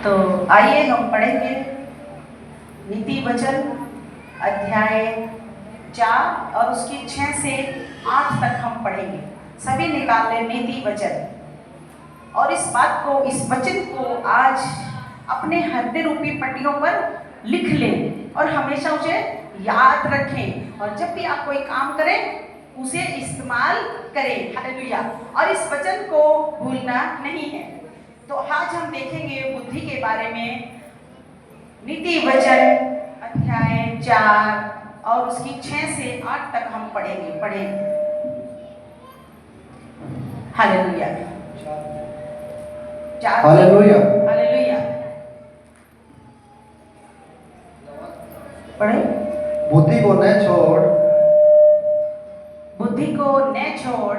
तो आइए हम पढ़ेंगे नीति वचन अध्याय 4 और उसकी 6 से 8 तक हम पढ़ेंगे। सभी निकाल लें नीति वचन और इस बात को, इस वचन को आज अपने हृदय रूपी पट्टियों पर लिख लें और हमेशा उसे याद रखें और जब भी आप कोई काम करें उसे इस्तेमाल करें। हालेलुया। और इस वचन को भूलना नहीं है। तो आज हम देखेंगे बुद्धि के बारे में। नीति वचन अध्याय 4 और उसकी 6 से 8 तक हम पढ़ेंगे। हालेलुया। हालेलुया। हालेलुया। पढ़े। बुद्धि को न छोड़, बुद्धि को न छोड़,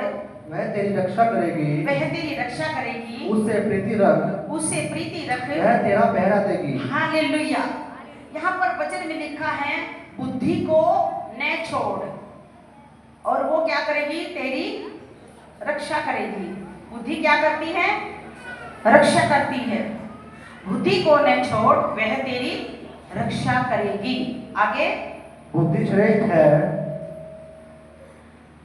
वह तेरी रक्षा करेगी, वह तेरी रक्षा करेगी, उससे प्रीति रख, उससे प्रीति रख, वह तेरा पहरा देगी। हालेलुया। यहाँ पर वचन में लिखा है बुद्धि को न छोड़ और वो क्या करेगी? तेरी रक्षा करेगी। बुद्धि क्या करती है? रक्षा करती है। बुद्धि को न छोड़, वह तेरी रक्षा करेगी। आगे, बुद्धि श्रेष्ठ है,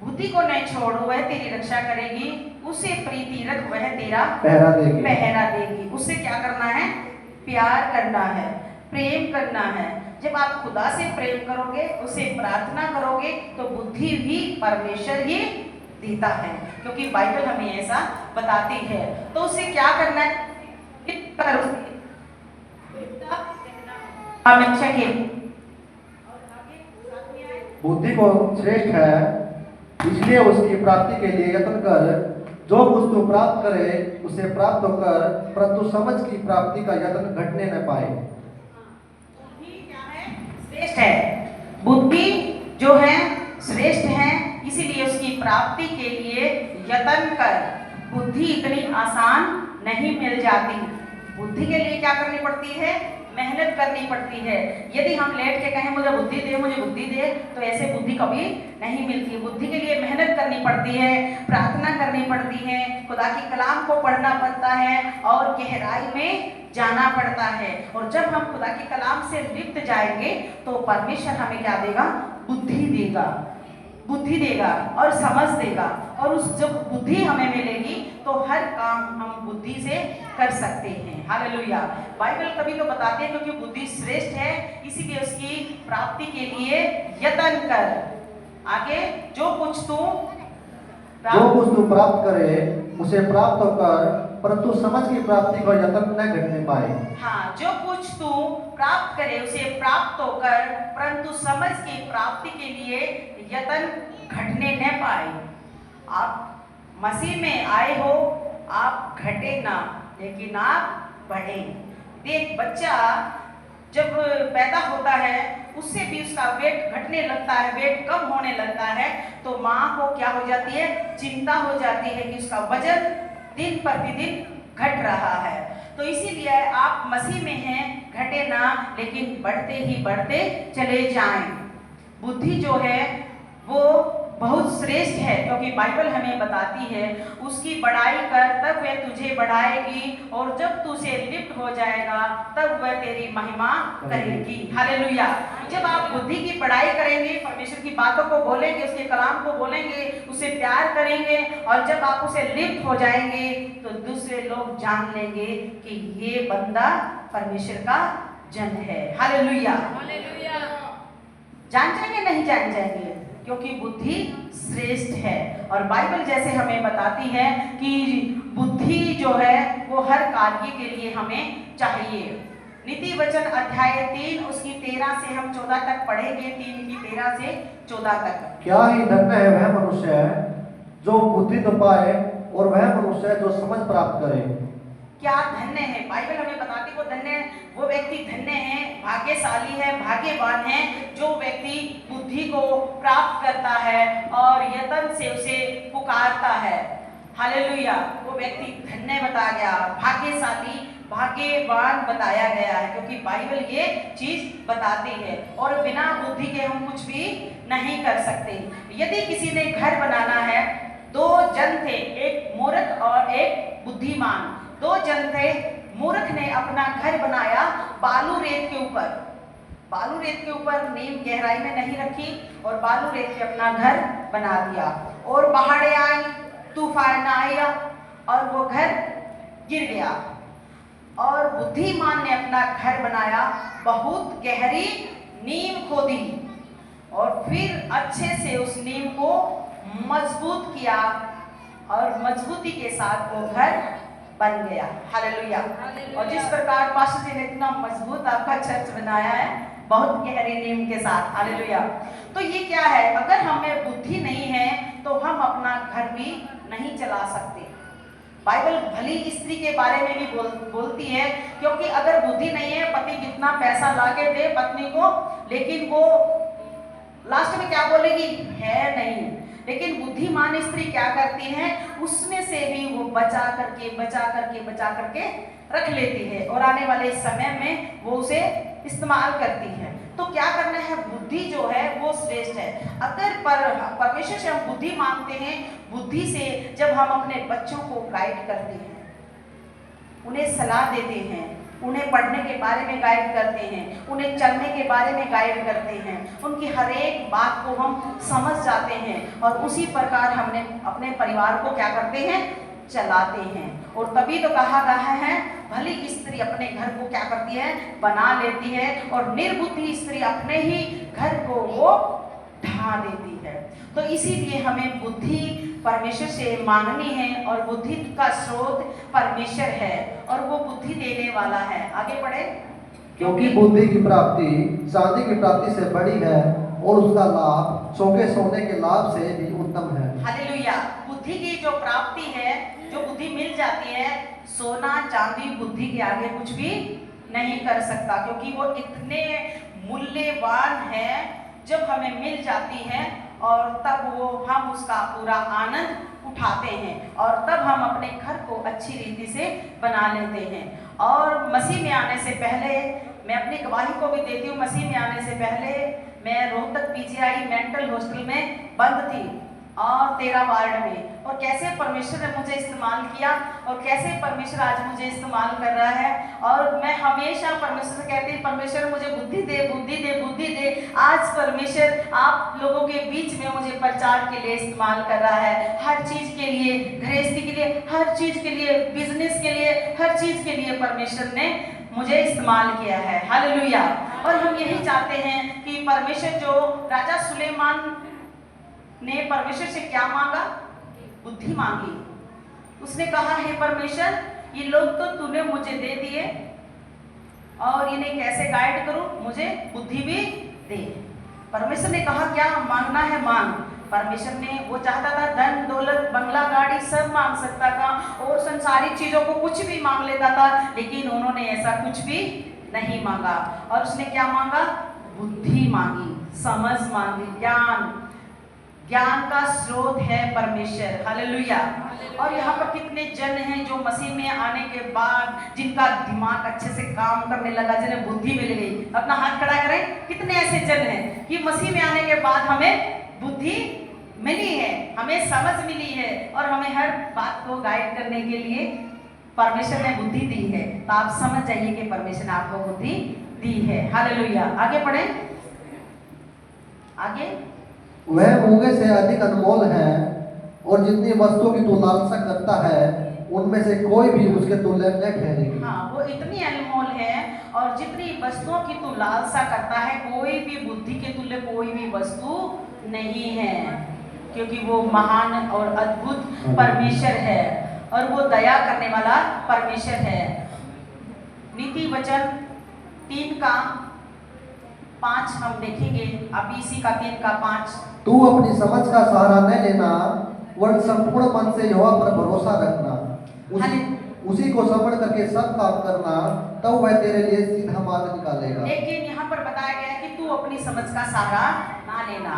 बुद्धि को न छोड़, वह तेरी रक्षा करेगी, उसे प्रीति रख, वह तेरा पहरा देगी। पहरा देगी। उसे क्या करना है? प्यार करना है, प्रेम करना है। जब आप खुदा से प्रेम करोगे, उसे प्रार्थना करोगे, तो बुद्धि भी परमेश्वर ही देता है, क्योंकि बाइबल हमें ऐसा बताती है। तो उसे क्या करना है? हमेशा के बुद्धि को श्रेष्ठ है, इसलिए उसकी प्राप्ति के लिए यत्न कर। जो कुछ तू प्राप्त करे उसे प्राप्त होकर, परंतु समझ की प्राप्ति का यत्न घटने न पाए। बुद्धि क्या है? श्रेष्ठ है। बुद्धि जो है श्रेष्ठ है, इसीलिए उसकी प्राप्ति के लिए यत्न कर। बुद्धि इतनी आसान नहीं मिल जाती। बुद्धि के लिए क्या करनी पड़ती है? मेहनत करनी पड़ती है। यदि हम लेट के कहें मुझे बुद्धि दे, मुझे बुद्धि दे, तो ऐसे बुद्धि कभी नहीं मिलती। बुद्धि के लिए मेहनत करनी पड़ती है, प्रार्थना करनी पड़ती है, खुदा की कलाम को पढ़ना पड़ता है और गहराई में जाना पड़ता है। और जब हम खुदा की कलाम से लिप्त जाएंगे तो परमेश्वर हमें क्या देगा? बुद्धि देगा, बुद्धि देगा और समझ देगा। और उस जब बुद्धि हमें मिलेगी तो हर काम हम बुद्धि से कर सकते हैं। हालेलुया। बाइबल तभी तो बताते हैं क्योंकि बुद्धि श्रेष्ठ है, इसीलिए उसकी प्राप्ति के लिए यत्न कर। आगे, जो कुछ तू प्राप्त करे उसे प्राप्त होकर, परंतु समझ की प्राप्ति का यत्न न घटने पाए। हाँ, जो कुछ तू प्राप्त करे उसे प्राप्त होकर, परंतु समझ की प्राप्ति के लिए यत्न घटने न पाए। आप मसीह में आए हो, आप घटे ना, लेकिन आप बढ़े। देख, बच्चा जब पैदा होता है उससे भी उसका वेट घटने लगता है, वेट कम होने लगता है, तो माँ को क्या हो जाती है? चिंता हो जाती है कि उसका वजन दिन प्रतिदिन घट रहा है। तो इसीलिए आप मसीह में हैं, घटे ना, लेकिन बढ़ते ही बढ़ते चले जाएं। बुद्धि जो है वो बहुत श्रेष्ठ है, क्योंकि बाइबल हमें बताती है उसकी बढ़ाई कर, तब वह तुझे बढ़ाएगी, और जब तू उसे लिप्त हो जाएगा तब वह तेरी महिमा करेगी। हालेलुया। जब आप बुद्धि की बढ़ाई करेंगे, परमेश्वर की बातों को बोलेंगे, उसके कलाम को बोलेंगे, उसे प्यार करेंगे, और जब आप उसे लिप्त हो जाएंगे तो दूसरे लोग जान लेंगे कि ये बंदा परमेश्वर का जन है। हालेलुया। जान जाएंगे? नहीं जान जाएंगे, क्योंकि बुद्धि श्रेष्ठ है। और बाइबल जैसे हमें बताती है कि बुद्धि जो है वो हर कार्य के लिए हमें चाहिए। नीति वचन अध्याय 3 उसकी 13 से हम 14 तक पढ़ेंगे। 3 की 13 से 14 तक। क्या ही धन्य है वह मनुष्य जो बुद्धि तो पाए, और वह मनुष्य जो समझ प्राप्त करे। क्या धन्य है? बाइबल हमें बताती है वो धन्य, वो व्यक्ति धन्य है, भाग्यशाली है, भाग्यवान है जो व्यक्ति बुद्धि को प्राप्त करता है और यत्न से उसे पुकारता है। हालेलुया। वो व्यक्ति धन्य बताया गया, भाग्यशाली, भाग्यवान बताया गया है, क्योंकि बाइबल ये चीज बताती है। और बिना बुद्धि के हम कुछ भी नहीं कर सकते। यदि किसी ने घर बनाना है, 2 जन थे, एक मूर्ख और एक बुद्धिमान। 2 जन थे, मूर्ख ने अपना घर बनाया बालू रेत के ऊपर। बालू रेत के ऊपर नींव गहराई में नहीं रखी और बालू रेत पे अपना घर बना दिया, और बाढ़ें आई, तूफान आया और वो घर गिर गया। और बुद्धिमान ने अपना घर बनाया, बहुत गहरी नींव खोदी और फिर अच्छे से उस नींव को मजबूत किया और मजबूती के साथ वो घर बन गया। हालेलुया। और जिस प्रकार पास्टर जी ने इतना मजबूत आपका चर्च बनाया है, बहुत गहरी नींव के साथ। हालेलुया। तो ये क्या है, अगर हमें बुद्धि नहीं है तो हम अपना घर भी नहीं चला सकते। बाइबल भली स्त्री के बारे में भी बोलती है, क्योंकि अगर बुद्धि नहीं है, पति कितना पैसा लाके दे पत्नी को, लेकिन वो लास्ट में क्या बोलेगी, है नहीं। लेकिन बुद्धिमान स्त्री क्या करती है, उसमें से भी वो बचा करके रख लेती है और आने वाले समय में वो उसे इस्तेमाल करती है। तो क्या करना है, बुद्धि जो है वो श्रेष्ठ है। अगर परमेश्वर से हम बुद्धि मांगते हैं, बुद्धि से जब हम अपने बच्चों को गाइड करते हैं, उन्हें सलाह देते हैं, उन्हें पढ़ने के बारे में गाइड करते हैं, उन्हें चलने के बारे में गाइड करते हैं, उनकी हर एक बात को हम समझ जाते हैं और उसी प्रकार हमने अपने परिवार को क्या करते हैं, चलाते हैं। और तभी तो कहा गया है, भली स्त्री अपने घर को क्या करती है, बना लेती है, और निर्बुद्धि स्त्री अपने ही घर को वो ढा देती है। तो इसीलिए हमें बुद्धि परमेश्वर से मांगनी है, और बुद्धि का स्रोत परमेश्वर है और वो बुद्धि देने वाला है। आगे बढ़े। क्योंकि बुद्धि की प्राप्ति चांदी की प्राप्ति से बड़ी है और उसका लाभ चौके सोने के लाभ से भी उत्तम है। हालेलुया। बुद्धि की जो प्राप्ति है, जो बुद्धि मिल जाती है, सोना चांदी बुद्धि के आगे कुछ भी नहीं कर सकता, क्योंकि वो इतने मूल्यवान है। जब हमें मिल जाती है और तब वो हम उसका पूरा आनंद उठाते हैं और तब हम अपने घर को अच्छी रीति से बना लेते हैं। और मसीह में आने से पहले, मैं अपनी गवाही को भी देती हूँ, मसीह में आने से पहले मैं रोहतक पीजीआई मेंटल हॉस्टल में बंद थी और 13 वार्ड में, और कैसे परमेश्वर ने मुझे इस्तेमाल किया और कैसे परमेश्वर आज मुझे इस्तेमाल कर रहा है। और मैं हमेशा परमेश्वर से कहती हूँ, परमेश्वर मुझे बुद्धि दे, बुद्धि दे, बुद्धि दे। आज परमेश्वर आप लोगों के बीच में मुझे प्रचार के लिए इस्तेमाल कर रहा है, हर चीज के लिए, गृहस्थी के लिए, हर चीज के लिए, बिजनेस के लिए, हर चीज के लिए परमेश्वर ने मुझे इस्तेमाल किया है। हालेलुया। और हम यही चाहते हैं कि परमेश्वर, जो राजा सुलेमान ने परमेश्वर से क्या मांगा, बुद्धि मांगी। उसने कहा, हे परमेश्वर, ये लोग तो तूने मुझे दे दिए और इन्हें कैसे गाइड करूं, मुझे बुद्धि भी दे। परमेश्वर ने कहा, क्या मांगना है मांग। परमेश्वर ने, वो चाहता था धन दौलत बंगला गाड़ी सब मांग सकता था और संसारिक चीजों को कुछ भी मांग लेता था, लेकिन उन्होंने ऐसा कुछ भी नहीं मांगा। और उसने क्या मांगा, बुद्धि मांगी, समझ मांगी, ज्ञान। ज्ञान का स्रोत है परमेश्वर। हालेलुया। और यहाँ पर कितने जन हैं जो मसीह में आने के बाद जिनका दिमाग अच्छे से काम करने लगा, जिन्हें बुद्धि मिल गई। अपना हाथ खड़ा करें। कितने ऐसे जन हैं कि मसीह में आने के बाद हमें बुद्धि मिली है, हमें समझ मिली है और हमें हर बात को गाइड करने के लिए परमेश्वर ने बुद्धि दी है। तो आप समझ जाइए कि परमेश्वर ने आपको बुद्धि दी है। हालेलुया। आगे बढ़े। आगे, वह मूंगे से अधिक अनमोल है और जितनी वस्तुओं की तू लालसा करता है उनमें से कोई भी उसके तुल्य न ठहरेगी। हाँ, वो इतनी अनमोल है और जितनी वस्तुओं की तू लालसा करता है, कोई भी बुद्धि के तुल्य कोई भी वस्तु नहीं है, क्योंकि वो महान और अद्भुत परमेश्वर है और वो दया करने वाला परमेश्वर है। नीति वचन 3:5 हम देखेंगे। अभी इसी का 3:5। तू अपनी समझ का सहारा न लेना, वरन संपूर्ण मन से यहोवा पर भरोसा रखना, उसी को समझ करके सब काम करना, तब वह तेरे लिए सीधा मार्ग निकालेगा। लेकिन यहाँ पर बताया गया है कि तू अपनी समझ का सहारा ना लेना।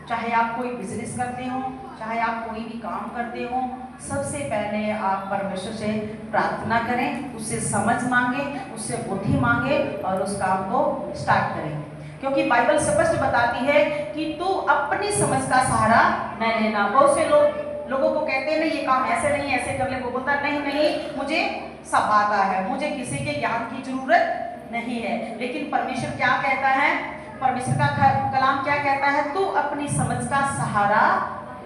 चाहे आप कोई बिजनेस करते हो, चाहे आप कोई भी काम करते हो, सबसे पहले आप परमेश्वर से प्रार्थना करें, उससे समझ मांगे, उससे बुद्धि मांगे और उस काम को स्टार्ट करें। क्योंकि बाइबल स्पष्ट बताती है कि तू अपनी समझ का सहारा न लेना। बहुत से लोग लोगों को कहते हैं ना ये काम ऐसे नहीं ऐसे कर ले, वो बोलता नहीं नहीं मुझे सब आता है, मुझे किसी के ज्ञान की जरूरत नहीं है। लेकिन परमेश्वर क्या कहता है, परमेश्वर का कलाम क्या कहता है, तू अपनी समझ का सहारा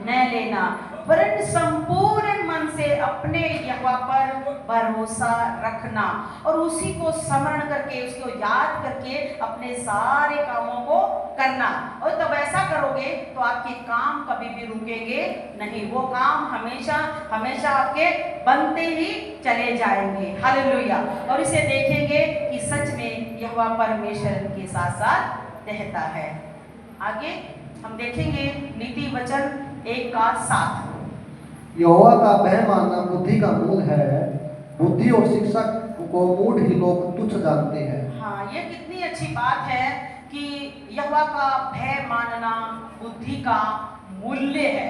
न लेना वरन संपूर्ण मन से अपने यहोवा पर भरोसा रखना और उसी को स्मरण करके उसको याद करके अपने सारे कामों को करना। और तब ऐसा करोगे तो आपके काम कभी भी रुकेंगे नहीं, वो काम हमेशा हमेशा आपके बनते ही चले जाएंगे। हालेलुया। और इसे देखेंगे कि सच में यहोवा परमेश्वर के साथ साथ रहता है। आगे हम देखेंगे नीति वचन 1:7। यहोवा का भय मानना बुद्धि का मूल है, बुद्धि और शिक्षा को मूढ़ ही लोग तुच्छ जानते हैं। हाँ, ये कितनी अच्छी बात है कि यहोवा का भय मानना बुद्धि का मूल्य है।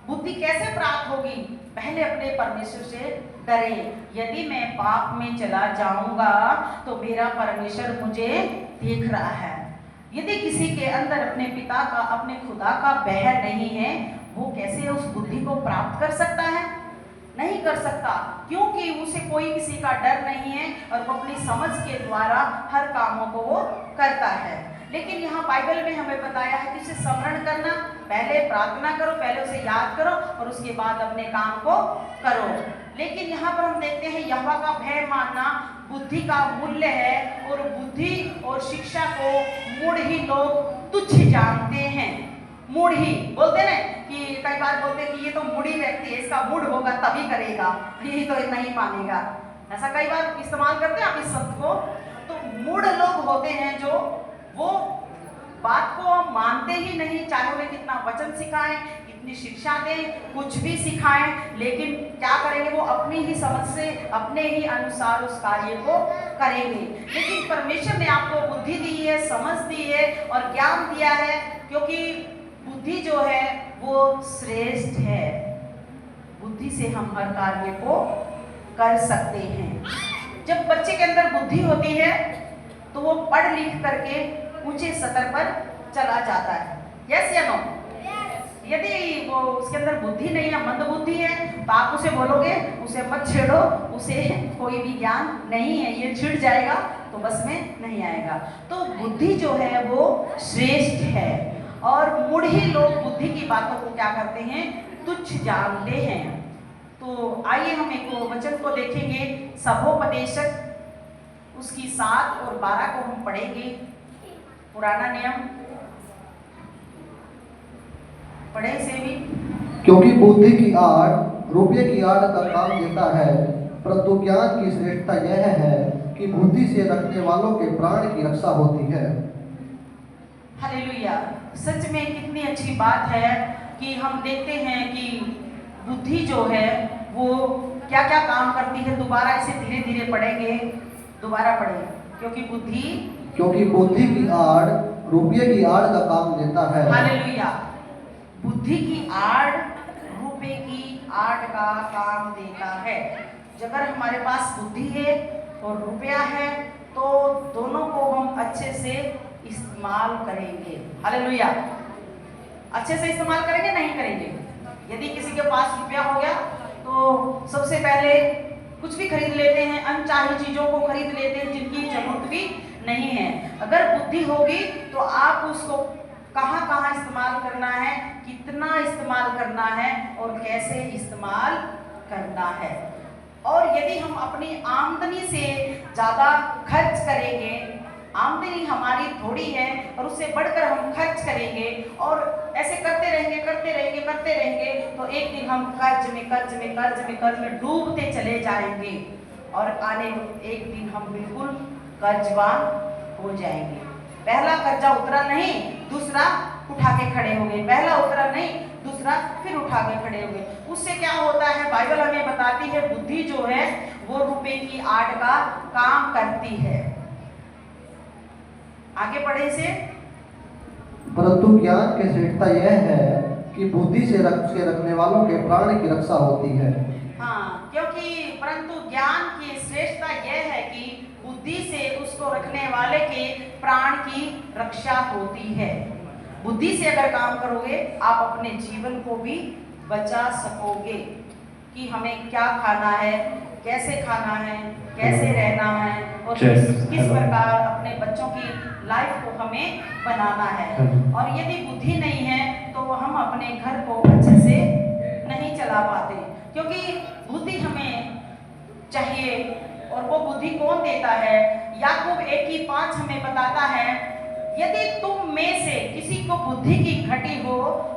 बुद्धि कैसे प्राप्त होगी, पहले अपने परमेश्वर से डरें। यदि मैं पाप में चला जाऊंगा तो मेरा परमेश्वर मुझे देख रहा है। यदि किसी के अंदर अपने पिता का, अपने खुदा का भय नहीं है, वो कैसे उस बुद्धि को प्राप्त कर सकता है? नहीं कर सकता, क्योंकि उसे कोई किसी का डर नहीं है और वो अपनी समझ के द्वारा हर कामों को वो करता है। लेकिन यहाँ बाइबल में हमें बताया है कि उसे स्मरण करना, पहले प्रार्थना करो, पहले उसे याद करो और उसके बाद अपने काम को करो। लेकिन यहाँ पर हम देखते हैं यहोवा का भय मानना बुद्धि का मूल्य है और बुद्धि और शिक्षा को मूढ़ ही लोग तुच्छ जानते हैं। मूढ़ ही बोलते ना कि कई बार बोलते हैं कि ये तो मूढ़ी व्यक्ति है, इसका मूड होगा तभी करेगा, ये तो नहीं मानेगा। ऐसा कई बार इस्तेमाल करते हैं आप इस शब्द को। तो मूढ़ लोग होते हैं जो वो बात को मानते ही नहीं, चाहे वे कितना वचन सिखाएं, कितनी शिक्षा दें, कुछ भी सिखाएं, लेकिन क्या करेंगे, वो अपनी ही समझ से अपने ही अनुसार उस कार्य को करेंगे। लेकिन परमेश्वर ने आपको बुद्धि दी है, समझ दी है और ज्ञान दिया है, क्योंकि बुद्धि जो है वो श्रेष्ठ है। बुद्धि से हम हर कार्य को कर सकते हैं। जब बच्चे के अंदर बुद्धि होती है तो वो पढ़ लिख करके ऊंचे स्तर पर चला जाता है। यस या नो? यदि वो उसके अंदर बुद्धि नहीं है, मंद बुद्धि है, तो आप उसे बोलोगे उसे मत छेड़ो, उसे कोई भी ज्ञान नहीं है, ये छिड़ जाएगा, तो बस में नहीं आएगा। तो बुद्धि जो है वो श्रेष्ठ है और मूढ़ी लोग बुद्धि की बातों को क्या करते हैं, तुच्छ जानते हैं। तो आइए हम एक वचन को देखेंगे, सभोपदेशक उसकी 7 और 12 को हम पढ़ेंगे। पुराना नियम पढ़े से भी। क्योंकि बुद्धि की आड़ रुपये की आड़ का काम देता है, परंतु ज्ञान की श्रेष्ठता यह है कि बुद्धि से रखने वालों के प्राण की रक्षा होती है। हालेलुया। सच में कितनी अच्छी बात है कि हम देखते हैं कि बुद्धि जो है वो क्या क्या काम करती है। दोबारा इसे धीरे धीरे पढ़ेंगे, दोबारा पढ़ेंगे। क्योंकि बुद्धि की आड़ रुपये की आड़ का काम देता है। हालेलुया। बुद्धि की आड़ रुपये की आड़ का काम देता है। अगर हमारे पास बुद्धि है और रुपया है तो दोनों को हम अच्छे से इस्तेमाल करेंगे। हालेलुया। अच्छे से इस्तेमाल करेंगे, नहीं करेंगे। यदि किसी के पास रुपया हो गया तो सबसे पहले कुछ भी खरीद लेते हैं, अनचाही चीजों को खरीद लेते हैं जिनकी जरूरत भी नहीं है। अगर बुद्धि होगी तो आप उसको कहाँ कहाँ इस्तेमाल करना है, कितना इस्तेमाल करना है और कैसे इस्तेमाल करना है। और यदि हम अपनी आमदनी से ज़्यादा खर्च करेंगे, आमदनी हमारी थोड़ी है और उससे बढ़कर हम खर्च करेंगे और ऐसे करते रहेंगे तो एक दिन हम कर्ज में डूबते चले जाएंगे और एक दिन हम बिल्कुल कर्जवान हो जाएंगे। पहला कर्जा उतरा नहीं, दूसरा उठा के खड़े हो गए, पहला उतरा नहीं, दूसरा फिर उठा के खड़े हो गए। उससे क्या होता है, बाइबल हमें बताती है बुद्धि जो है वो रुपए की आड़ का काम करती है। आगे पढ़े से। परंतु ज्ञान की श्रेष्ठता यह है कि बुद्धि से रखने वालों के प्राण की रक्षा होती है। हाँ, क्योंकि परंतु ज्ञान की श्रेष्ठता यह है कि बुद्धि से उसको रखने वाले के प्राण की रक्षा होती है। बुद्धि से अगर काम करोगे आप अपने जीवन को भी बचा सकोगे कि हमें क्या खाना है, कैसे खाना है, कैसे रहना है और किस प्रकार अपने बच्चों की लाइफ को हमें बनाना है। और यदि बुद्धि नहीं है तो हम अपने घर को अच्छे से नहीं चला पाते, क्योंकि बुद्धि हमें चाहिए। और वो बुद्धि कौन देता है? याकूब 1:5 हमें बताता है, यदि तुम में से किसी को बुद्धि की घटी हो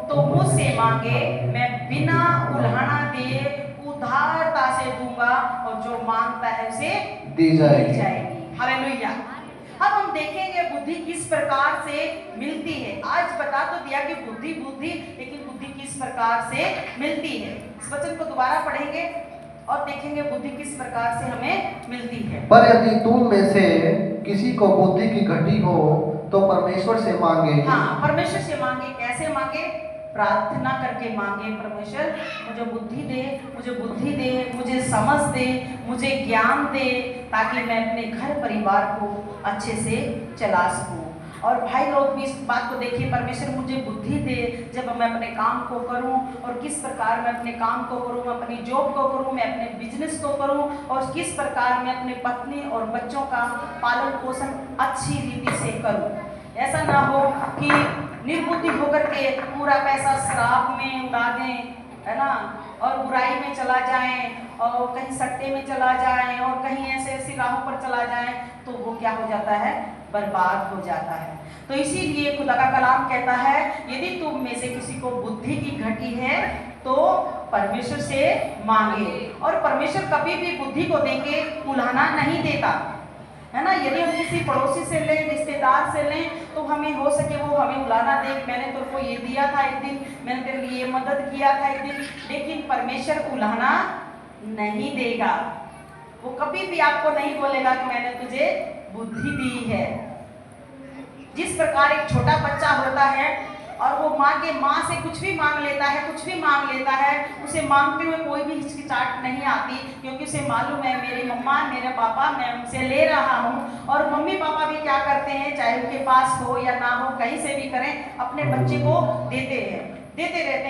तो मुझसे मांगे, मैं बिना उल्हाना दिए उदारता से दूंगा और जो मांगता है उसे दी जाएगी। हालेलुया। अब हम देखेंगे बुद्धि किस प्रकार से मिलती है। आज बता तो दिया कि बुद्धि बुद्धि, लेकिन बुद्धि किस प्रकार से मिलती है। इस वचन को दोबारा पढ़ेंगे और देखेंगे बुद्धि किस प्रकार से हमें मिलती है। पर यदि तुम में से किसी को बुद्धि की घटी हो तो परमेश्वर से मांगे। हाँ, परमेश्वर से मांगे। कैसे मांगे? प्रार्थना करके मांगे, परमेश्वर मुझे बुद्धि दे, मुझे बुद्धि दे, मुझे समझ दे, मुझे ज्ञान दे, ताकि मैं अपने घर परिवार को अच्छे से चला सकूं। और भाई लोग भी इस बात को देखिए, परमेश्वर मुझे बुद्धि दे जब मैं अपने काम को करूं, और किस प्रकार मैं अपने काम को करूं, मैं अपनी जॉब को करूं, मैं अपने बिजनेस को करूं, और किस प्रकार मैं अपने पत्नी और बच्चों का पालन पोषण अच्छी रीति से करूं। ऐसा ना हो कि निर्बुद्धि होकर के पूरा पैसा शराब में उड़ा दें, है ना, और बुराई में चला जाएं, और कहीं सट्टे में चला जाएं, और कहीं ऐसे ऐसी राहों पर चला जाएं, तो वो क्या हो जाता है? बर्बाद हो जाता है। तो इसीलिए खुदा का कलाम कहता है, यदि तुम में से किसी को बुद्धि की घटी है तो परमेश्वर से मांगे। और परमेश्वर कभी भी बुद्धि को देके उल्हाना नहीं देता, है ना। यदि हम किसी पड़ोसी से लें, रिश्तेदार से लें, तो हमें हो सके वो हमें उलाना दे, मैंने तुमको ये दिया था एक दिन, मैंने तेरे लिए मदद किया था एक दिन, लेकिन परमेश्वर उलाना नहीं देगा। वो कभी भी आपको नहीं बोलेगा कि मैंने तुझे बुद्धि दी है। जिस प्रकार एक छोटा बच्चा होता है और वो माँ से कुछ भी मांग लेता है, कुछ भी मांग लेता है, उसे मांगते हुए कोई भी हिचकिचाहट नहीं आती, क्योंकि उसे मालूम है मेरी मम्मा, मेरे पापा, मैं उनसे ले रहा हूँ। और मम्मी पापा भी क्या करते हैं, चाहे उनके पास हो या ना हो, कहीं से भी करें, अपने बच्चे को देते हैं, देते रहते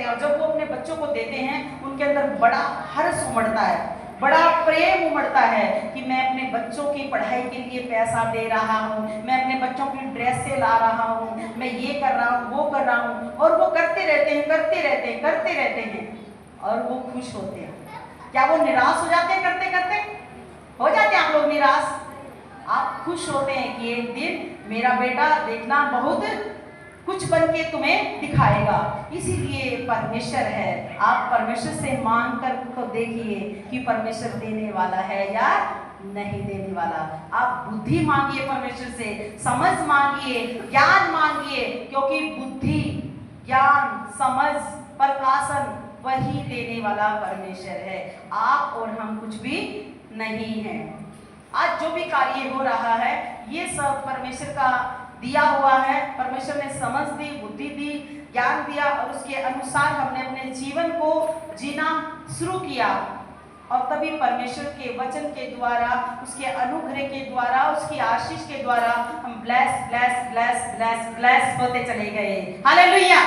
हैं। और जब वो अपने बच्चों को देते हैं, उनके अंदर बड़ा हर्ष उमड़ता है, बड़ा प्रेम उमड़ता है कि मैं अपने बच्चों की पढ़ाई के लिए पैसा दे रहा हूँ, मैं अपने बच्चों की ड्रेस से ला रहा हूँ, मैं ये कर रहा हूँ, वो कर रहा हूँ। और वो करते रहते हैं और वो खुश होते हैं। क्या वो निराश हो जाते हैं? करते करते हो जाते हैं आप लोग निराश? आप खुश होते हैं कि एक दिन मेरा बेटा देखना बहुत कुछ बन के तुम्हें दिखाएगा। इसीलिए परमेश्वर है, आप परमेश्वर से मांग कर तो देखिए कि परमेश्वर देने वाला है या नहीं देने वाला। आप बुद्धि मांगिए परमेश्वर से, समझ मांगिए, ज्ञान मांगिए, क्योंकि बुद्धि, ज्ञान, समझ, प्रकाशन वही देने वाला परमेश्वर है। आप और हम कुछ भी नहीं है। आज जो भी कार्य हो रहा है ये सब परमेश्वर का दिया हुआ है। परमेश्वर ने समझ दी, बुद्धि दी, ज्ञान दिया, और उसके अनुसार हमने अपने जीवन को जीना शुरू किया। और तभी परमेश्वर के वचन के द्वारा, उसके अनुग्रह के द्वारा, उसकी आशीष के द्वारा हम ब्लेस होते चले गए। हालेलुया।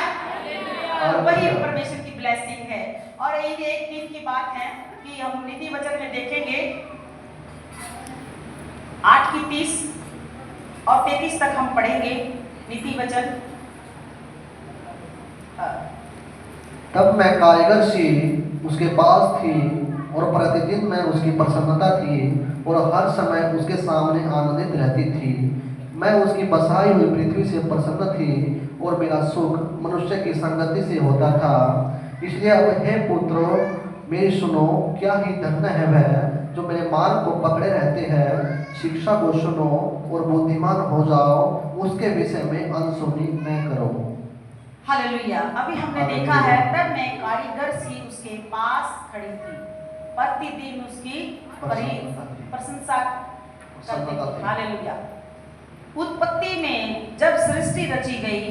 और वही परमेश्वर की ब्लेसिंग है। और ये एक दिन की बात है कि हम नीति वचन में देखेंगे 8:30 और 33 तक हम पढ़ेंगे नीति वचन। तब मैं कारीगर सी उसके पास थी और प्रतिदिन मैं उसकी प्रसन्नता थी और हर समय उसके सामने आनंदित रहती थी। मैं उसकी बसाई हुई पृथ्वी से प्रसन्न थी और मेरा सुख मनुष्य की संगति से होता था। इसलिए अब हे पुत्रों मेरी सुनो, क्या ही धन्य है वह जो मेरे मार्ग को पकड़े रहते हैं। शिक्षा को सुनो और बुद्धिमान हो जाओ, उसके विषय में अनसुनी न करो। हालेलुया। अभी हमने देखा है, तब मैं कारीगर सी उसके पास खड़ी थी, प्रतिदिन उसकी प्रशंसा करती थी। हालेलुया। उत्पत्ति में जब सृष्टि रची गई,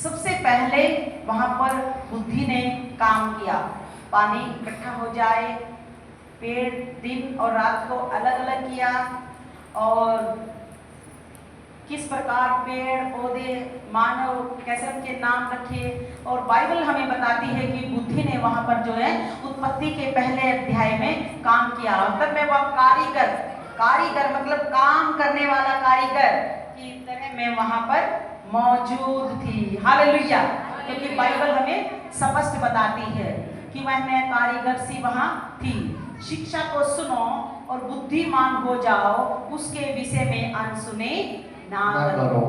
सबसे पहले वहां पर बुद्धि ने काम किया। पानी इकट्ठा हो जाए, पेड़ दिन और रात को अलग अलग किया, और किस प्रकार पेड़ पौधे मानव कैसे उनके नाम रखे। और बाइबल हमें बताती है कि बुद्धि ने वहां पर जो है उत्पत्ति के पहले अध्याय में काम किया। तब में वह कारीगर कारीगर मतलब काम करने वाला कारीगर की तरह में वहां पर मौजूद थी। हालेलुया। क्योंकि बाइबल हमें स्पष्ट बताती है कि वह कारीगर सी वहां थी। शिक्षा को सुनो और बुद्धिमान हो जाओ, उसके विषय में अनसुने ना करो।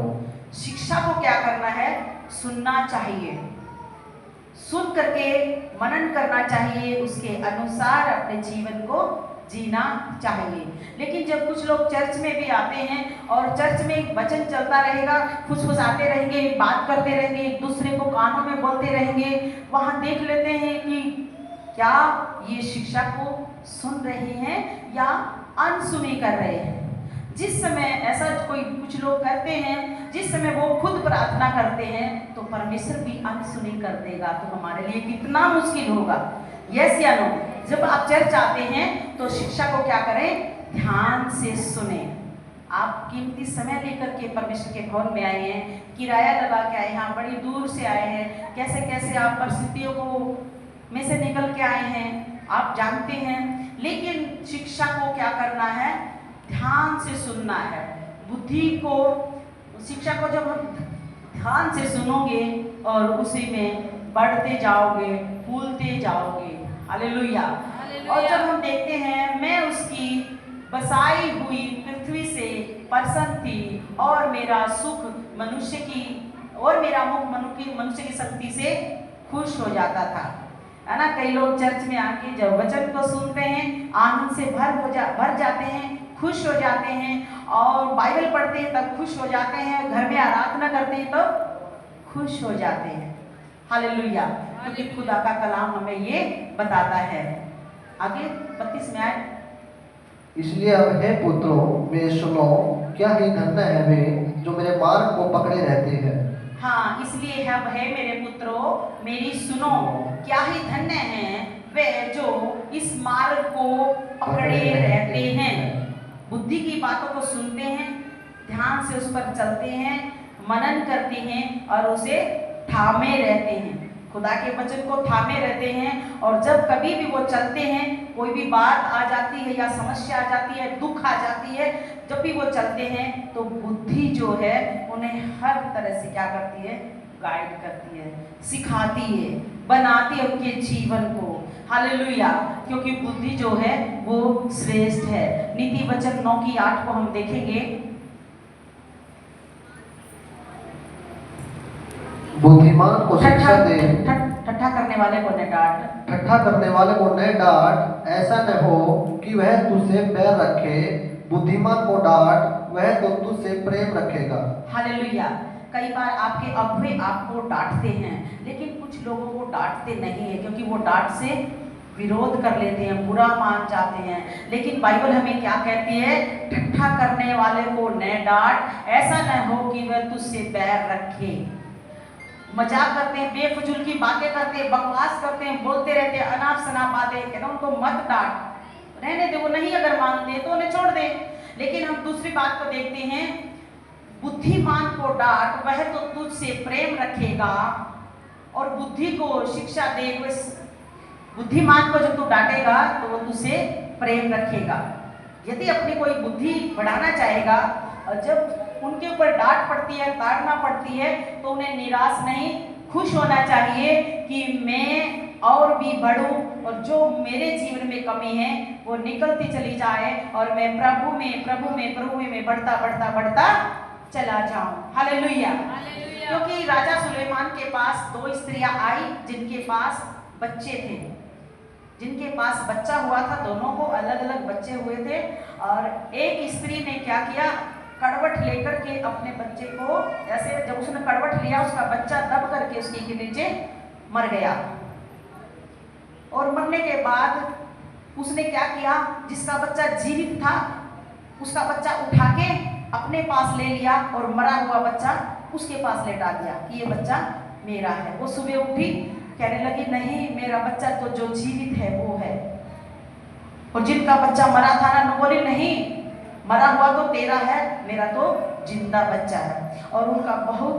शिक्षा को क्या करना है? सुनना चाहिए, सुन करके मनन करना चाहिए, उसके अनुसार अपने जीवन को जीना चाहिए। लेकिन जब कुछ लोग चर्च में भी आते हैं और चर्च में वचन चलता रहेगा, फुसफुसाते रहेंगे, बात करते रहेंगे, एक दूसरे को कानों में बोलते रहेंगे, वहां देख लेते हैं कि क्या ये शिक्षा को सुन रहे हैं या अनसुनी कर रहे हैं। जिस समय ऐसा कोई कुछ लोग करते हैं, जिस समय वो खुद प्रार्थना करते हैं तो परमेश्वर भी अनसुनी कर देगा, तो हमारे लिए कितना मुश्किल होगा। यस या नो? जब आप चर्च आते हैं तो शिक्षा को क्या करें? ध्यान से सुने। आप कीमती समय लेकर के परमेश्वर के भवन में आए हैं, किराया लगा के आए हैं, आप बड़ी दूर से आए हैं, कैसे कैसे आप परिस्थितियों को में से निकल के आए हैं, आप जानते हैं। लेकिन शिक्षा को क्या करना है? ध्यान से सुनना है। बुद्धि को, शिक्षा को जब हम ध्यान से सुनोगे और उसी में बढ़ते जाओगे, फूलते जाओगे। हालेलुया। और जब हम देखते हैं, मैं उसकी बसाई हुई पृथ्वी से प्रसन्न थी और मेरा सुख मनुष्य की और मेरा मुख मनुष्य की शक्ति से खुश हो जाता था। है ना? कई लोग चर्च में आके जब वचन को सुनते हैं आनंद से भर जाते हैं, खुश हो जाते हैं, और बाइबल पढ़ते हैं तब खुश हो जाते हैं, घर में आराधना करते हैं तब खुश हो जाते हैं। हालेलुया। क्योंकि खुदा का कलाम हमें ये बताता है। आगे 32 में आए। इसलिए अब हे पुत्रों वे सुनो, क्या ही धन्य है वे जो मेरे मार्ग को पकड़े रहते हैं। हाँ, इसलिए अब है मेरे पुत्रों मेरी सुनो, क्या ही धन्य हैं वे जो इस मार्ग को पकड़े रहते हैं। बुद्धि की बातों को सुनते हैं, ध्यान से उस पर चलते हैं, मनन करते हैं और उसे थामे रहते हैं। खुदा के वचन को थामे रहते हैं, और जब कभी भी वो चलते हैं, कोई भी बात आ जाती है या समस्या आ जाती है, दुख आ जाती है, जब भी वो चलते हैं तो बुद्धि जो है उन्हें हर तरह से क्या करती है? गाइड करती है, सिखाती है, बनाती है उनके जीवन को। हालेलुया। क्योंकि बुद्धि जो है वो श्रेष्ठ है। नीति वचन 9:8 को हम देखेंगे। बुद्धिमान को शिक्षा दे, ठट्ठा करने वाले को न डांट, ठट्ठा करने वाले को न डांट, ऐसा न हो कि वह तुझसे बैर रखे। बुद्धिमान को डांट, वह तो तुझसे प्रेम रखेगा। हालेलुया। कई बार आपके अगुवे आपको डांटते हैं, लेकिन कुछ लोगों को डांटते नहीं है, क्योंकि वो डांट से विरोध कर लेते हैं, बुरा मान जाते हैं। लेकिन बाइबल हमें क्या कहती है? ठट्ठा करने वाले को न डांट, ऐसा न हो कि वह तुझसे बैर रखे। मजाक करते हैं, बेफजूल की बातें करते हैं, बकवास करते हैं, बोलते रहते हैं, अनाप शनाप बातें, कहते उनको मत डांट, रहने दे, वो नहीं अगर मानते तो उन्हें छोड़ दे। लेकिन हम दूसरी बात को देखते हैं, बुद्धिमान को डांट, वह तो तुझसे प्रेम रखेगा। और बुद्धि को शिक्षा दे, बुद्धिमान को जब तू डांटेगा तो वो तुझसे प्रेम रखेगा। यदि अपनी कोई बुद्धि बढ़ाना चाहेगा और जब उनके ऊपर डांट पड़ती है, ताड़ना पड़ती है, तो उन्हें निराश नहीं, खुश होना चाहिए कि मैं और भी बढ़ूं, और जो मेरे जीवन में कमी है वो निकलती चली जाए, और मैं प्रभु में बढ़ता चला जाऊं। हालेलुया। क्योंकि राजा सुलेमान के पास 2 स्त्रियां आई जिनके पास बच्चे थे, जिनके पास बच्चा हुआ था, दोनों को अलग अलग बच्चे हुए थे। और एक स्त्री ने क्या किया? कड़वट लेकर के अपने बच्चे को, ऐसे जब उसने कड़वट लिया, उसका बच्चा दब करके उसके के नीचे मर गया। और मरने के बाद उसने क्या किया? जिसका बच्चा जीवित था उसका बच्चा उठा के अपने पास ले लिया और मरा हुआ बच्चा उसके पास लेटा दिया कि ये बच्चा मेरा है। वो सुबह उठी, कहने लगी नहीं, मेरा बच्चा तो जो जीवित है वो है। और जिनका बच्चा मरा था ना, बोली नहीं, मरा हुआ तो तेरा है, मेरा तो जिंदा बच्चा है। और उनका बहुत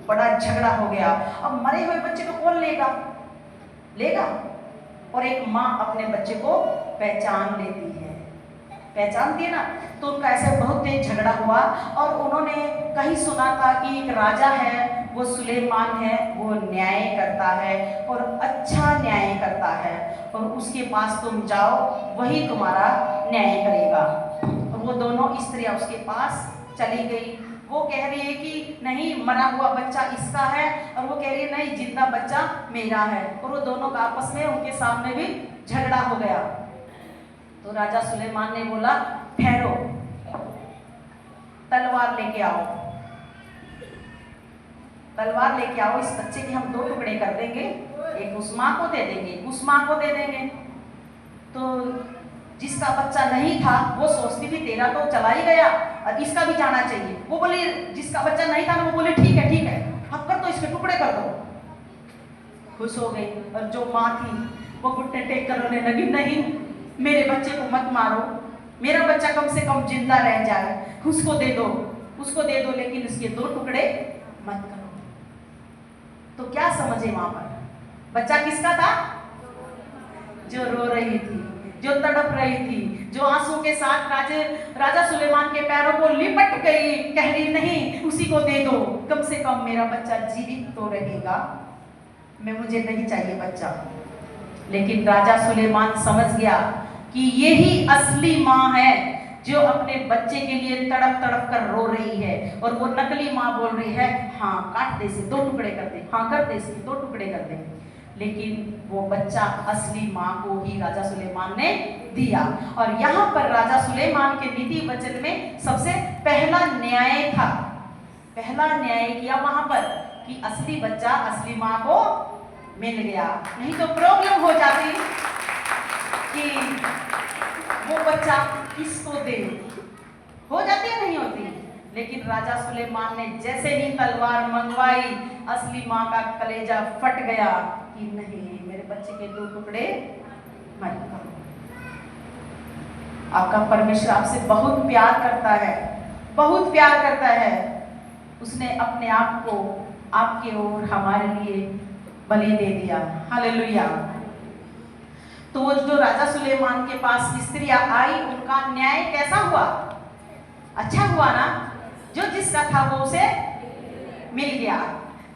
बड़ा झगड़ा हो गया। अब मरे हुए बच्चे को कौन लेगा? और एक माँ अपने बच्चे को पहचान लेती है, पहचानती है ना। तो उनका ऐसे बहुत तेज झगड़ा हुआ और उन्होंने कहीं सुना था कि एक राजा है, वो सुलेमान है, वो न्याय करता है और अच्छा न्याय करता है, और उसके पास तुम जाओ, वही तुम्हारा न्याय करेगा। और वो दोनों स्त्रियां उसके पास चली गई। वो कह रही है कि नहीं, मरा हुआ बच्चा इसका है, और वो कह रही है नहीं, जिंदा बच्चा मेरा है। और वो दोनों का आपस में उनके सामने भी झगड़ा हो गया। तो राजा सुलेमान ने बोला, ठहरो, तलवार लेके आओ, तलवार लेके आओ, इस बच्चे के हम 2 टुकड़े कर देंगे, एक उस माँ को दे देंगे, उस माँ को दे देंगे। तो जिसका बच्चा नहीं था वो सोचती थी तेरा तो चला ही गया, और इसका भी जाना चाहिए। वो बोली, जिसका बच्चा नहीं था ना, वो बोली ठीक है, अब कर दो, इसके टुकड़े कर दो। खुश हो गई। और जो माँ थी वो घुटने टेक कर रोने लगी, नहीं, मेरे बच्चे को मत मारो, मेरा बच्चा कम से कम जिंदा रह जाए, उसको दे दो, लेकिन उसके 2 टुकड़े मत करो। तो क्या समझे वहां पर? बच्चा किसका था? जो रो रही थी, जो तड़प रही थी, जो आंसू के साथ राजा सुलेमान के पैरों को लिपट गई, कह रही नहीं, उसी को दे दो, कम से कम मेरा बच्चा जीवित तो रहेगा, मुझे नहीं चाहिए बच्चा। लेकिन राजा सुलेमान समझ गया कि यही असली माँ है, जो अपने बच्चे के लिए तड़प तड़प कर रो रही है, और वो नकली माँ बोल रही है, हाँ काट दे इसे, 2 टुकड़े कर दे, हाँ कर दे इसके 2 टुकड़े कर दे। लेकिन वो बच्चा असली माँ को ही राजा सुलेमान ने दिया। और यहाँ पर राजा सुलेमान के नीति वचन में सबसे पहला न्याय था, पहला न्याय किया वहां पर कि असली बच्चा असली माँ को मिल गया। नहीं तो प्रॉब्लम हो जाती कि वो बच्चा किसको दे, हो जाती है नहीं होती। लेकिन राजा सुलेमान ने जैसे ही तलवार मंगवाई, असली माँ का कलेजा फट गया कि नहीं, मेरे बच्चे के 2 टुकड़े मत करो। आपका परमेश्वर आपसे बहुत प्यार करता है, बहुत प्यार करता है। उसने अपने आप को आपके और हमारे लिए बलि दे दिया। हालेलुया। तो वो जो राजा सुलेमान के पास स्त्रियां आई, उनका न्याय कैसा हुआ? अच्छा हुआ ना? जो जिसका था वो उसे मिल गया।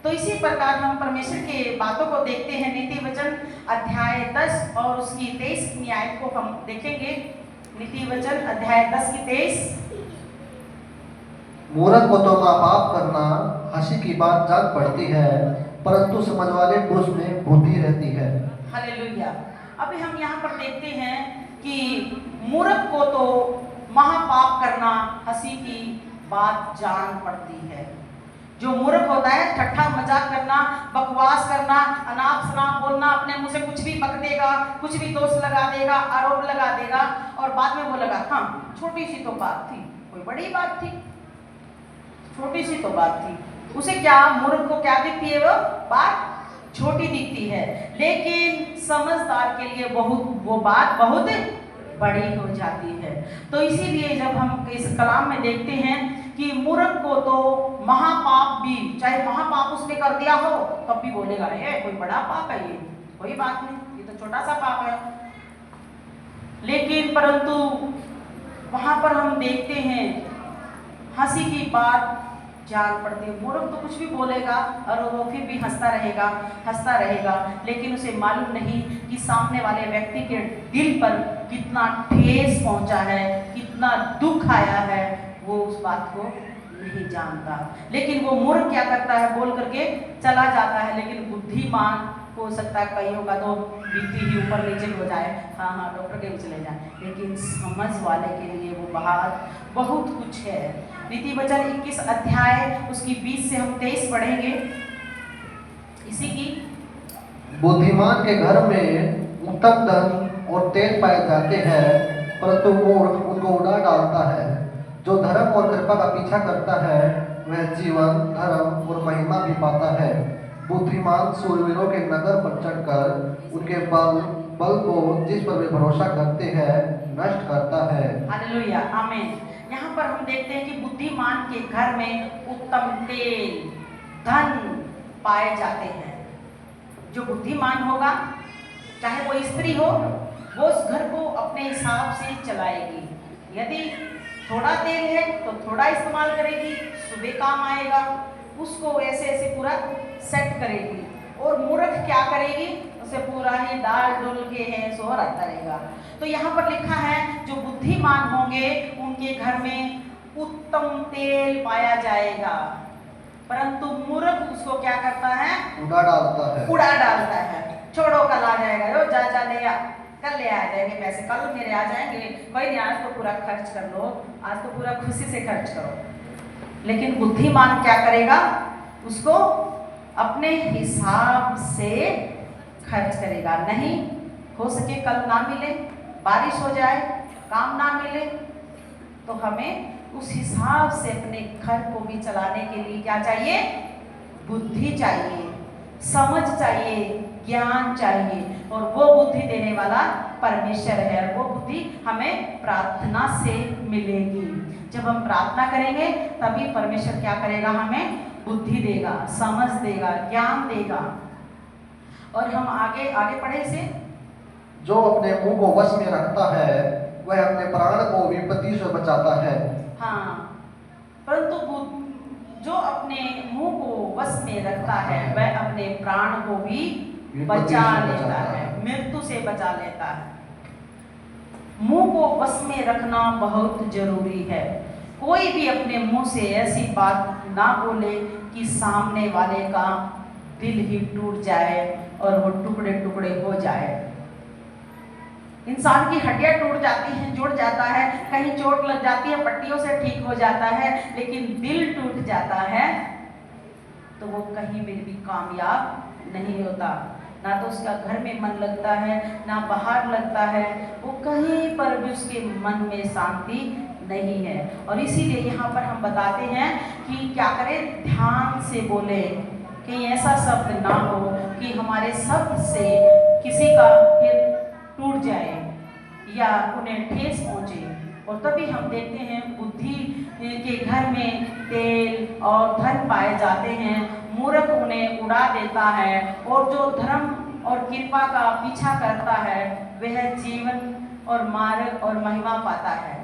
तो इसी प्रकार हम परमेश्वर के बातों को देखते हैं। नीति वचन अध्याय 10 और उसकी 23 आयत को हम देखेंगे। नीति वचन अध्याय 10 की 23। मूर्ख को तो माँ बाप करना हंसी की बात जान पड़ती है, परंतु समझ वाले पुरुष में बुद्धि रहती है। हालेलुया। अभी हम यहाँ पर देखते हैं कि मूर्ख को तो महापाप करना हंसी की बात जान पड़ती है। जो मूर्ख होता है, ठट्ठा मजाक करना, बकवास करना, अनाप शनाप बोलना, अपने मुंह से कुछ भी बक देगा, कुछ भी दोष लगा देगा, आरोप लगा देगा, और बाद में वो लगा, हाँ छोटी सी तो बात थी, कोई बड़ी बात थी, छोटी सी तो बात थी। उसे क्या, मूर्ख को क्या दिखती है? वो बात छोटी दिखती है, लेकिन समझदार के लिए वो बात बहुत बड़ी हो जाती है। तो इसीलिए जब हम इस कलाम में देखते हैं कि मूर्ख को तो महापाप भी, चाहे महापाप उसने कर दिया हो, तब भी बोलेगा ये कोई बड़ा पाप है, ये कोई बात नहीं, ये तो छोटा सा पाप है। लेकिन परंतु वहां पर हम देखते हैं हंसी की बात जान पड़ती है। मूर्ख तो कुछ भी बोलेगा और वो फिर भी हंसता रहेगा, लेकिन उसे मालूम नहीं कि सामने वाले व्यक्ति के दिल पर कितना ठेस पहुंचा है, कितना दुख आया है, वो उस बात को नहीं जानता। लेकिन वो मूर्ख क्या करता है, बोल करके चला जाता है। लेकिन बुद्धिमान हो सकता है कईयों का तो बीपी ही ऊपर नीचे हो जाए, हाँ डॉक्टर के चले जाए, लेकिन समझ वाले के लिए वो बहुत कुछ है। नीति वचन 21 अध्याय उसकी 20 से हम 23 पढ़ेंगे इसी की। बुद्धिमान के घर में उत्तम धन और तेज पाए जाते हैं, परंतु मूर्ख उनको उड़ा डालता है। जो धर्म और कृपा का पीछा करता है वह जीवन, धर्म और महिमा भी पाता है। बुद्धिमान सूरवीरों के नगर पर चढ़कर उनके बल को जिस पर वे भरोसा करते हैं नष्ट करता है। हालेलुया, आमीन। यहाँ पर हम देखते हैं कि बुद्धिमान के घर में उत्तम तेल, धन पाए जाते हैं। जो बुद्धिमान होगा, चाहे वो स्त्री हो, वो उस घर को अपने हिसाब से चलाएगी। यदि थोड़ा तेल है तो थोड़ा इस्तेमाल करेगी, सुबह काम आएगा, उसको ऐसे ऐसे पूरा सेट करेगी। और मूर्ख क्या करेगी, उसे पूरा ही डाल डुल के है सो रखता रहेगा। तो यहाँ पर लिखा है जो बुद्धिमान होंगे उनके घर में उत्तम तेल पाया जाएगा, परंतु मूर्ख उसको क्या करता है, उड़ा डालता है। उड़ा डालता है। छोड़ो कल आ जाएगा, रो जा जा ले आ, कल ले आ जाएंगे पैसे, कल मेरे आ जाएंगे, कोई नहीं आज तो पूरा खर्च कर लो, आज तो पूरा खुशी से खर्च करो। लेकिन बुद्धिमान क्या करेगा, उसको अपने हिसाब से खर्च करेगा। नहीं हो सके कल ना मिले, बारिश हो जाए, काम ना मिले, तो हमें उस हिसाब से अपने घर को भी चलाने के लिए क्या चाहिए, बुद्धि चाहिए, समझ चाहिए, ज्ञान चाहिए। और वो बुद्धि देने वाला परमेश्वर है। वो बुद्धि हमें प्रार्थना से मिलेगी। जब हम प्रार्थना करेंगे तभी परमेश्वर क्या करेगा, हमें बुद्धि देगा, समझ देगा, ज्ञान देगा। और हम आगे आगे पढ़े से, जो अपने मुंह को वश में रखता है वह अपने प्राण को विपत्ति से बचाता है। हाँ, परंतु जो अपने मुंह को वश में रखता है वह अपने प्राण को भी बचा लेता है, मृत्यु से बचा लेता है। मुंह को वश में रखना बहुत जरूरी है। कोई भी अपने मुंह से ऐसी बात ना बोले कि सामने वाले का दिल ही टूट जाए और वो टुकड़े टुकड़े हो जाए। इंसान की हड्डियां टूट जाती हैं, जुड़ जाता है, कहीं चोट लग जाती है, पट्टियों से ठीक हो जाता है, लेकिन दिल टूट जाता है तो वो कहीं में भी कामयाब नहीं होता। ना तो उसका घर में मन लगता है, ना बाहर लगता है, वो कहीं पर भी उसके मन में शांति नहीं है। और इसीलिए यहाँ पर हम बताते हैं कि क्या करें, ध्यान से बोले, कहीं ऐसा शब्द ना हो कि हमारे शब्द से किसी का फिर टूट जाए या उन्हें ठेस पहुंचे। और तभी हम देखते हैं बुद्धि के घर में तेल और धन पाए जाते हैं, मूर्ख उन्हें उड़ा देता है। और जो धर्म और कृपा का पीछा करता है वह जीवन और मार्ग और महिमा पाता है।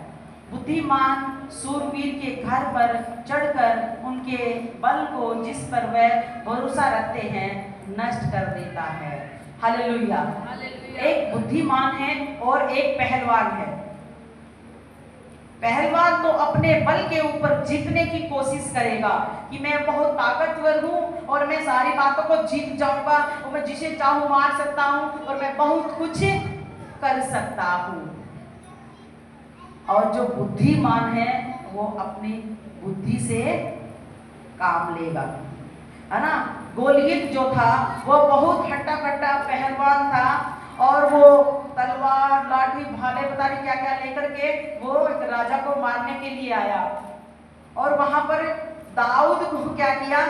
बुद्धिमान सूरवीर के घर पर चढ़कर उनके बल को जिस पर वह भरोसा रखते हैं नष्ट कर देता है। हालेलुया। एक बुद्धिमान है और एक पहलवान है। पहलवान तो अपने बल के ऊपर जीतने की कोशिश करेगा कि मैं बहुत ताकतवर हूं और मैं सारी बातों को जीत जाऊंगा और मैं जिसे चाहूं मार सकता हूं और मैं बहुत कुछ कर सकता हूं। और जो बुद्धिमान है वो अपनी बुद्धि से काम लेगा, है ना। गोलियत जो था वो बहुत हट्टा कट्टा पहलवान था और वो तलवार लाठी भाले पता नहीं क्या क्या लेकर के वो एक राजा को मारने के लिए आया। और वहां पर दाऊद को क्या किया,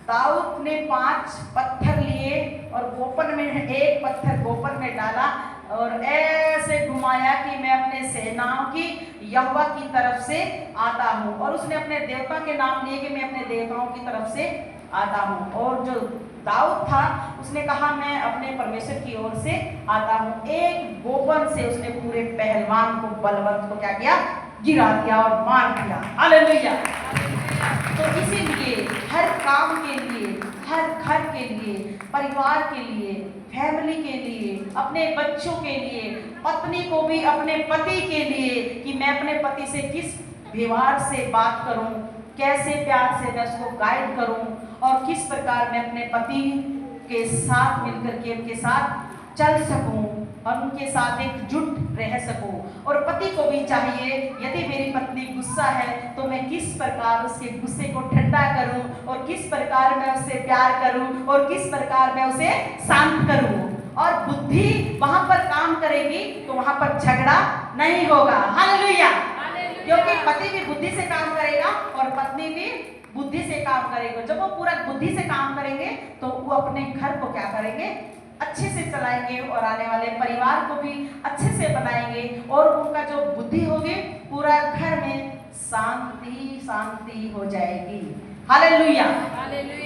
दाऊद ने 5 पत्थर लिए और गोपन में एक पत्थर गोपन में डाला और ऐसे घुमाया कि मैं अपने सेनाओं की यहोवा की तरफ से आता हूँ। और उसने अपने देवता के नाम लिए कि मैं अपने देवताओं की तरफ से आता हूँ। और जो दाऊद था उसने कहा मैं अपने परमेश्वर की ओर से आता हूँ। एक गोपन से उसने पूरे पहलवान को, बलवंत को क्या किया, गिरा दिया और मार दिया। हालेलुया। तो इसीलिए हर काम के लिए, हर घर के लिए, परिवार के लिए, फैमिली के लिए, अपने बच्चों के लिए, पत्नी को भी अपने पति के लिए कि मैं अपने पति से किस व्यवहार से बात करूं, कैसे प्यार से मैं उसको गाइड करूं और किस प्रकार मैं अपने पति के साथ मिलकर के उनके साथ चल सकूं और उनके साथ एकजुट रह सकूं। और पति को भी चाहिए यदि मेरी पत्नी गुस्सा है तो मैं किस प्रकार उसके गुस्से को ठंडा करूं और किस प्रकार मैं उससे प्यार करूं और किस प्रकार मैं उसे शांत करूं। और बुद्धि वहां पर काम करेगी तो वहां पर झगड़ा नहीं होगा। हालेलुया। क्योंकि पति भी बुद्धि से काम करेगा और पत्नी भी बुद्धि से काम करेगा। जब वो पूरा बुद्धि से काम करेंगे तो वो अपने घर को क्या करेंगे, अच्छे से चलाएंगे और आने वाले परिवार को भी अच्छे से बनाएंगे और उनका जो बुद्धि होगी पूरा घर में शांति शांति हो जाएगी। हालेलुया।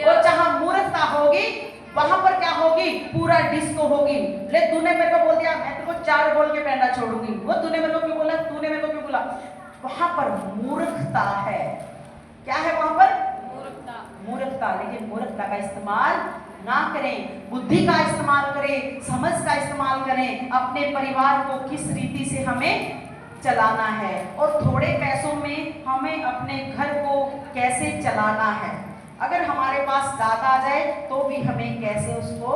और जहां मूर्खता होगी वहां पर क्या होगी? पूरा डिस्को होगी। ले तूने मेरे को बोल दिया, मैं तेरे को 4 बोल के पैंडा छोड़ूंगी। वो तूने मेरे को क्यों बोला, तूने मेरे को क्यों बोला? वहां पर मूर्खता है। क्या है वहां पर? मूर्खता। लेकिन मूर्खता का इस्तेमाल ना करें, बुद्धि का इस्तेमाल करें, समझ का इस्तेमाल करें। अपने परिवार को किस रीति से हमें चलाना है और थोड़े पैसों में हमें अपने घर को कैसे चलाना है। अगर हमारे पास ज्यादा आ जाए तो भी हमें कैसे उसको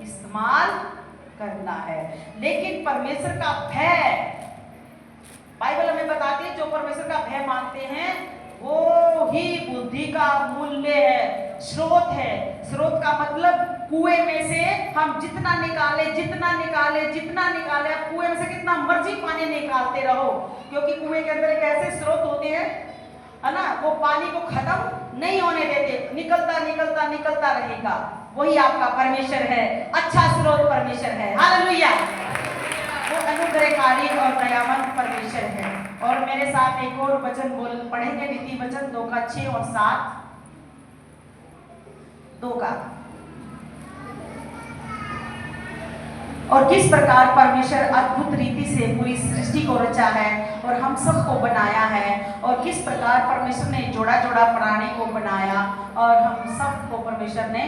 इस्तेमाल करना है। लेकिन परमेश्वर का भय, बाइबल हमें बताती है, जो परमेश्वर का भय मानते हैं वो ही बुद्धि का मूल्य है, स्रोत है। स्रोत का मतलब कुएं में से हम जितना निकाले आप कुएं में से कितना मर्जी पानी निकालते रहो, क्योंकि कुएं के अंदर एक ऐसे स्रोत होते हैं, है ना, वो पानी को खत्म नहीं होने देते, निकलता रहेगा। वही आपका परमेश्वर है, अच्छा स्रोत परमेश्वर है। हालेलुया। वो अनुग्रहकारी और दयावान परमेश्वर है। और मेरे साथ एक और वचन पढ़ेंगे, नीति वचन 2 का 6 और 7। 2 का। और किस प्रकार परमेश्वर अद्भुत रीति से पूरी सृष्टि को रचा है और हम सबको बनाया है, और किस प्रकार परमेश्वर ने जोड़ा जोड़ा प्राणी को बनाया और हम सबको परमेश्वर ने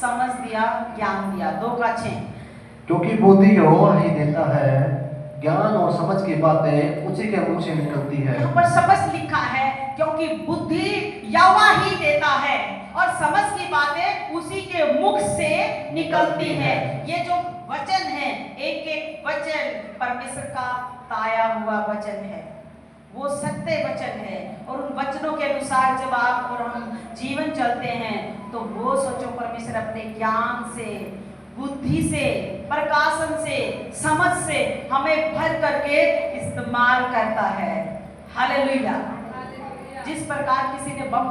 समझ दिया, ज्ञान दिया। 2 का 6। क्योंकि बुद्धि यहोवा ही देता है, ज्ञान और समझ की बातें उसी के मुख से निकलती है। यहाँ पर स्पष्ट लिखा है, क्योंकि बुद्धि यहोवा ही देता है और समझ की बातें उसी के मुख से निकलती है। ये जो वचन है, एक एक वचन परमेश्वर का ताया हुआ वचन है, वो सत्य वचन है। और उन वचनों के अनुसार जब आप और हम जीवन चलते हैं तो वो सोचो परमेश्वर अपने ज्ञान से, बुद्धि से, प्रकाशन से, समझ से हमें भर करके इस्तेमाल करता है। हालेलुया। जिस प्रकार किसी ने बम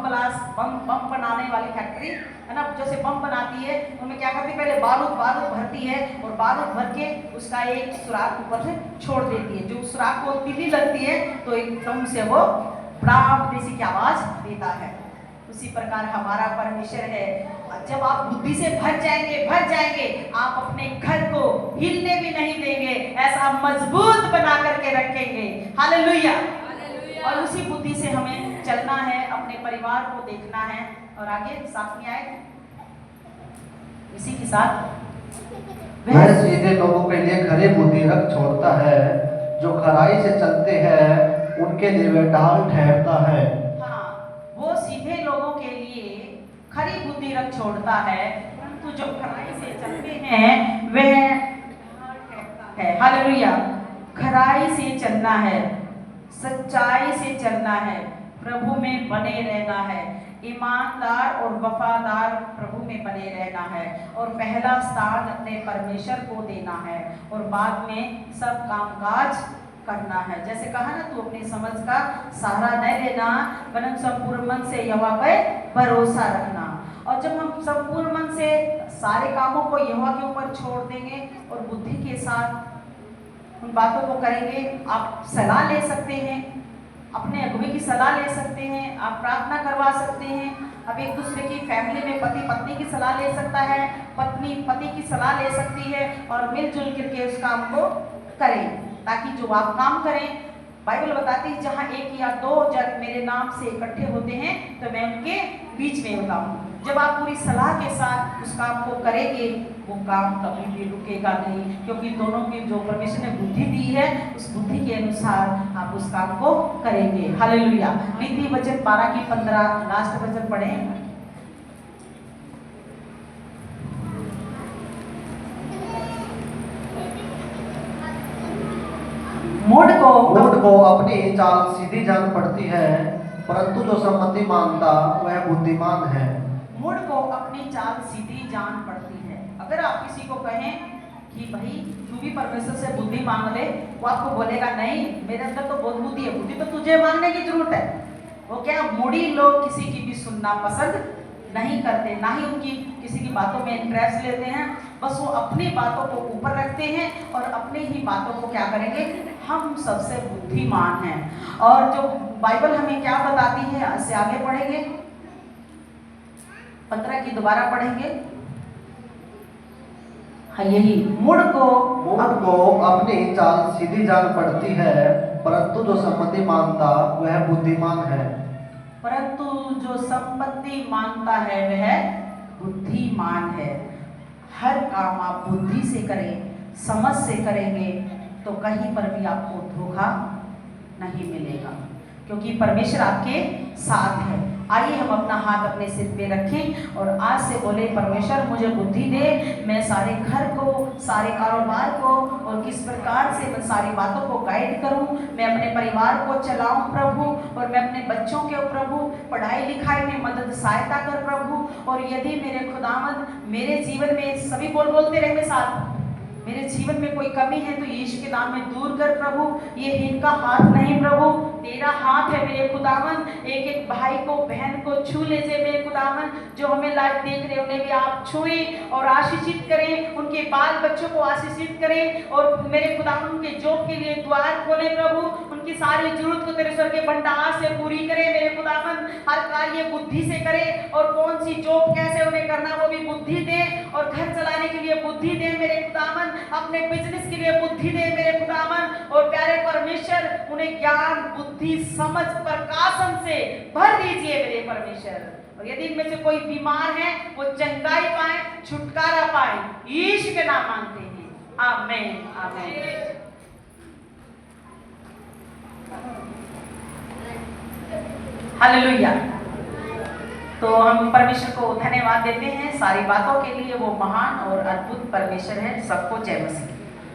बनाने वाली फैक्ट्री है ना, जैसे बम बनाती है, उनमें क्या करती है, पहले बारूद भरती है और बारूद भर के उसका एक सुराख ऊपर से छोड़ देती है। जो सुराख को तिल्ली लगती है तो एकदम से वो बड़ा देसी की आवाज देता है। उसी प्रकार हमारा परमेश्वर है। जब आप बुद्धि से भर जाएंगे, आप अपने घर को हिलने भी नहीं देंगे, ऐसा मजबूत बना करके रखेंगे। हालेलुया। और उसी बुद्धि से हमें चलना है, अपने परिवार को देखना है। और आगे साथ में आए, इसी के साथ वह सीधे लोगों के लिए खरी बुद्धि रख छोड़ता है, जो खराई से चलते हैं उनके लिए वह ढाल ठहरता है। वो सीधे लोगों के लिए खरी बुद्धि रख छोड़ता है, परंतु जो खराई से चलते हैं वह है। हालेलुया। खराई से चलना है, सच्चाई से चलना है, प्रभु में बने रहना है, ईमानदार और वफादार प्रभु में बने रहना है, और पहला स्थान अपने परमेश्वर को देना है, और बाद में सब कामकाज करना है। जैसे कहा ना, तू अपनी समझ का सहारा न लेना, वरन संपूर्ण मन से यहोवा पे भरोसा रखना। और जब हम संपूर्ण मन से सारे कामों को यहोवा के ऊपर छोड़ देंगे और बुद्धि के साथ उन बातों को करेंगे, आप सलाह ले सकते हैं, अपने अगुवे की सलाह ले सकते हैं, आप प्रार्थना करवा सकते हैं। अब एक दूसरे की फैमिली में पति पत्नी की सलाह ले सकता है, पत्नी पति की सलाह ले सकती है, और मिलजुल करके उस काम को करें, ताकि जो आप काम करें, बाइबल बताती है जहाँ 1 या 2 जन मेरे नाम से इकट्ठे होते हैं तो मैं उनके बीच में होता हूँ। जब आप पूरी सलाह के साथ उस काम को करेंगे, वो काम कभी भी रुकेगा नहीं, क्योंकि दोनों की जो परमेश्वर ने बुद्धि दी है, उस बुद्धि के अनुसार आप उस काम को करेंगे। हालेलुया। नीति वचन 12 की 15 लास्ट वचन पढ़ें। मूढ़ को अपनी चाल सीधी जान पड़ती है, परंतु जो सम्मति मानता वह बुद्धिमान है। मूढ़ को अपनी चाल सीधी जान पड़ती है। अगर आप किसी को कहें कि भाई तू भी परमेश्वर से बुद्धि मांग ले, वो आपको बोलेगा नहीं, मेरे अंदर तो बहुत बुद्धि है, बुद्धि तो तुझे मांगने की जरूरत है। वो क्या, मूढ़ी लोग किसी की भी सुनना पसंद नहीं करते, ना ही उनकी किसी की बातों में इंटरेस्ट लेते हैं। बस वो अपनी बातों को ऊपर रखते हैं और अपनी ही बातों को क्या करेंगे, हम सबसे बुद्धिमान हैं। और जो बाइबल हमें क्या बताती है, इससे आगे पढ़ेंगे 15 की दोबारा पढ़ेंगे। हाँ, यही मुड़ को अपनी चाल सीधी जान पड़ती है, परंतु जो सम्मति मानता वह बुद्धिमान है। परंतु जो संपत्ति मानता है वह बुद्धिमान है। हर काम आप बुद्धि से करें, समझ से करेंगे तो कहीं पर भी आपको धोखा नहीं मिलेगा, क्योंकि परमेश्वर आपके साथ है। आइए हम अपना हाथ अपने सिर पे रखें और आज से बोले, परमेश्वर मुझे बुद्धि दे, मैं सारे घर को, सारे कारोबार को और किस प्रकार से मैं सारी बातों को गाइड करूं, मैं अपने परिवार को चलाऊं प्रभु, और मैं अपने बच्चों के प्रभु पढ़ाई लिखाई में मदद सहायता कर प्रभु। और यदि मेरे खुदावंद मेरे जीवन में, सभी बोलते रहे मेरे साथ, मेरे जीवन में कोई कमी है तो यीशु के नाम में दूर कर प्रभु। ये इनका हाथ नहीं प्रभु, तेरा हाथ है मेरे खुदावन। एक एक भाई को, बहन को छू लीजिए मेरे खुदावन। जो हमें लाइव देख रहे उन्हें भी आप छुए और आशीषित करें, उनके बाल बच्चों को आशीषित करें, और मेरे खुदावन उनके जॉब के लिए द्वार खोले प्रभु। उनकी सारी जरूरत को तेरे स्वर्ग के भंडार से पूरी करे मेरे खुदावन। हर कार्य बुद्धि से करे, और कौन सी जॉब कैसे उन्हें करना वो भी बुद्धि दे, और घर चलाने के लिए बुद्धि दे मेरे खुदावन, अपने बिजनेस के लिए बुद्धि दे मेरे खुदावन। और प्यारे परमेश्वर उन्हें ज्ञान, बुद्धि, समझ, प्रकाशन से भर दीजिए मेरे परमेश्वर। और यदि इनमें से कोई बीमार है वो चंगाई पाए, छुटकारा पाए, यीशु के नाम मांगते हैं, आमीन आमीन। हालेलुया। तो हम परमेश्वर को धन्यवाद देते हैं सारी बातों के लिए, वो महान और अद्भुत परमेश्वर है। सबको जय मसीह।